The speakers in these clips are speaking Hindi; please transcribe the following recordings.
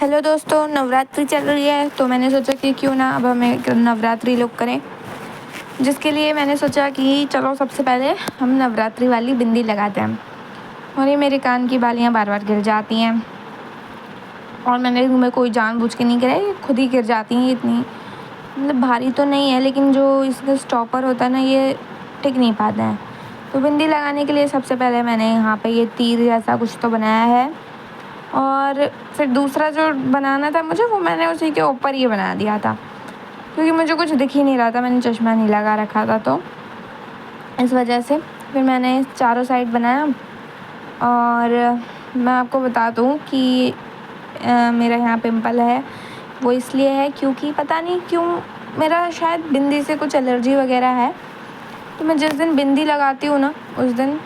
हेलो दोस्तों, नवरात्रि चल रही है तो मैंने सोचा कि क्यों ना अब हम एक नवरात्रि लुक करें। जिसके लिए मैंने सोचा कि चलो सबसे पहले हम नवरात्रि वाली बिंदी लगाते हैं। और ये मेरे कान की बालियाँ बार बार गिर जाती हैं और मैं कोई जानबूझ के नहीं करा, ये खुद ही गिर जाती हैं। इतनी मतलब भारी तो नहीं है, लेकिन जो इसका स्टॉपर होता है ना, ये टिक नहीं पाता है। तो बिंदी लगाने के लिए सबसे पहले मैंने यहाँ पे ये तीर जैसा कुछ तो बनाया है, और फिर दूसरा जो बनाना था मुझे, वो मैंने उसी के ऊपर ही बना दिया था, क्योंकि मुझे कुछ दिख ही नहीं रहा था। मैंने चश्मा नहीं लगा रखा था, तो इस वजह से फिर मैंने चारों साइड बनाया। और मैं आपको बता दूँ कि मेरा यहाँ पिंपल है, वो इसलिए है क्योंकि पता नहीं क्यों मेरा शायद बिंदी से कुछ एलर्जी वगैरह है। तो मैं जिस दिन बिंदी लगाती हूँ ना, उस दिन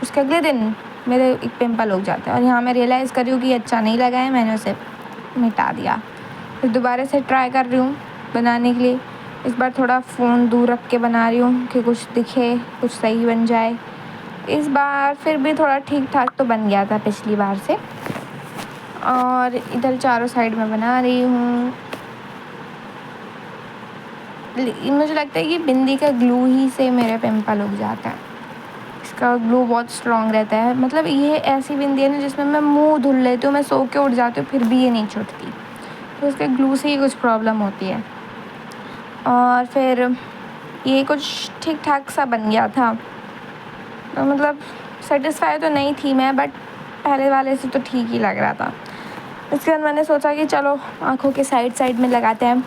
उसके अगले दिन मेरे एक पिंपल उग जाता है। और यहाँ मैं रियलाइज़ कर रही हूँ कि अच्छा नहीं लगा है, मैंने उसे मिटा दिया। फिर दोबारा से ट्राई कर रही हूँ बनाने के लिए। इस बार थोड़ा फ़ोन दूर रख के बना रही हूँ कि कुछ दिखे, कुछ सही बन जाए। इस बार फिर भी थोड़ा ठीक ठाक तो बन गया था पिछली बार से। और इधर चारों साइड में बना रही हूँ। मुझे लगता है कि बिंदी का ग्लू ही से मेरे पिंपल उग जाता है। इसका ग्लू बहुत स्ट्रॉन्ग रहता है। मतलब ये ऐसी बिंदी है ना जिसमें मैं मुंह धुल लेती हूँ, मैं सो के उठ जाती हूँ, फिर भी ये नहीं छूटती। तो उसके ग्लू से ही कुछ प्रॉब्लम होती है। और फिर ये कुछ ठीक ठाक सा बन गया था, तो मतलब सेटिस्फाई तो नहीं थी मैं, बट पहले वाले से तो ठीक ही लग रहा था। इसके बाद मैंने सोचा कि चलो आँखों के साइड में लगाते हैं।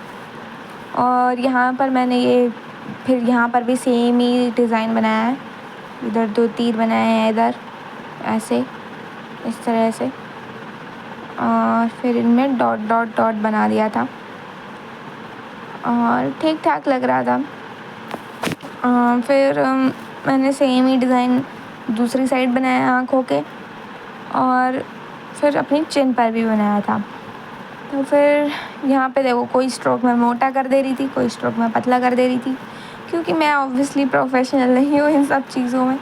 और यहाँ पर मैंने फिर यहाँ पर भी सेम ही डिज़ाइन बनाया है। इधर 2 तीर बनाए हैं, इधर ऐसे इस तरह से, और फिर इनमें डॉट डॉट डॉट बना दिया था और ठीक ठाक लग रहा था। फिर मैंने सेम ही डिज़ाइन दूसरी साइड बनाया आँखों के, और फिर अपनी चिन पर भी बनाया था। तो फिर यहाँ पे देखो, कोई स्ट्रोक में मोटा कर दे रही थी, कोई स्ट्रोक में पतला कर दे रही थी, क्योंकि मैं ऑब्वियसली प्रोफेशनल नहीं हूँ इन सब चीज़ों में।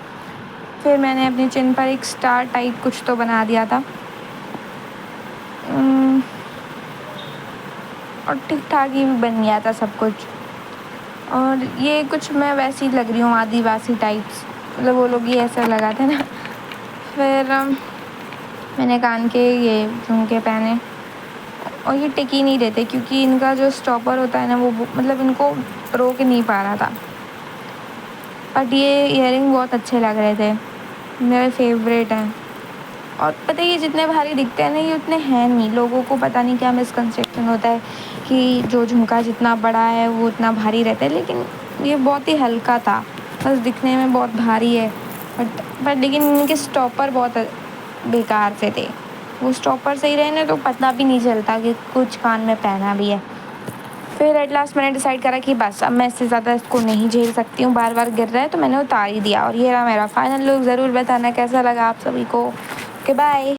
फिर मैंने अपनी चिन पर एक स्टार टाइप कुछ तो बना दिया था, और ठीक ठाक ही बन गया था सब कुछ। और ये कुछ मैं वैसी लग रही हूँ, आदिवासी टाइप्स, मतलब वो लोग ही ऐसा लगाते हैं ना। फिर मैंने कान के ये झुमके पहने, और ये टिक ही नहीं रहते क्योंकि इनका जो स्टॉपर होता है ना, वो मतलब इनको रोक नहीं पा रहा था। बट ये इयररिंग बहुत अच्छे लग रहे थे, मेरे फेवरेट हैं। और पता है, ये जितने भारी दिखते हैं ना, ये उतने हैं नहीं। लोगों को पता नहीं क्या मिसकंसेप्शन होता है कि जो झुमका जितना बड़ा है वो उतना भारी रहता है, लेकिन ये बहुत ही हल्का था, बस दिखने में बहुत भारी है। बट लेकिन इनके स्टॉपर बहुत बेकार से थे। वो स्टॉपर सही रहे ना तो पता भी नहीं चलता कि कुछ कान में पहना भी है। फिर एट लास्ट मैंने डिसाइड करा कि बस अब मैं इससे ज़्यादा इसको नहीं झेल सकती हूँ, बार बार गिर रहा है, तो मैंने उतार ही दिया। और ये रहा मेरा फाइनल लुक। ज़रूर बताना कैसा लगा आप सभी को। Okay, bye.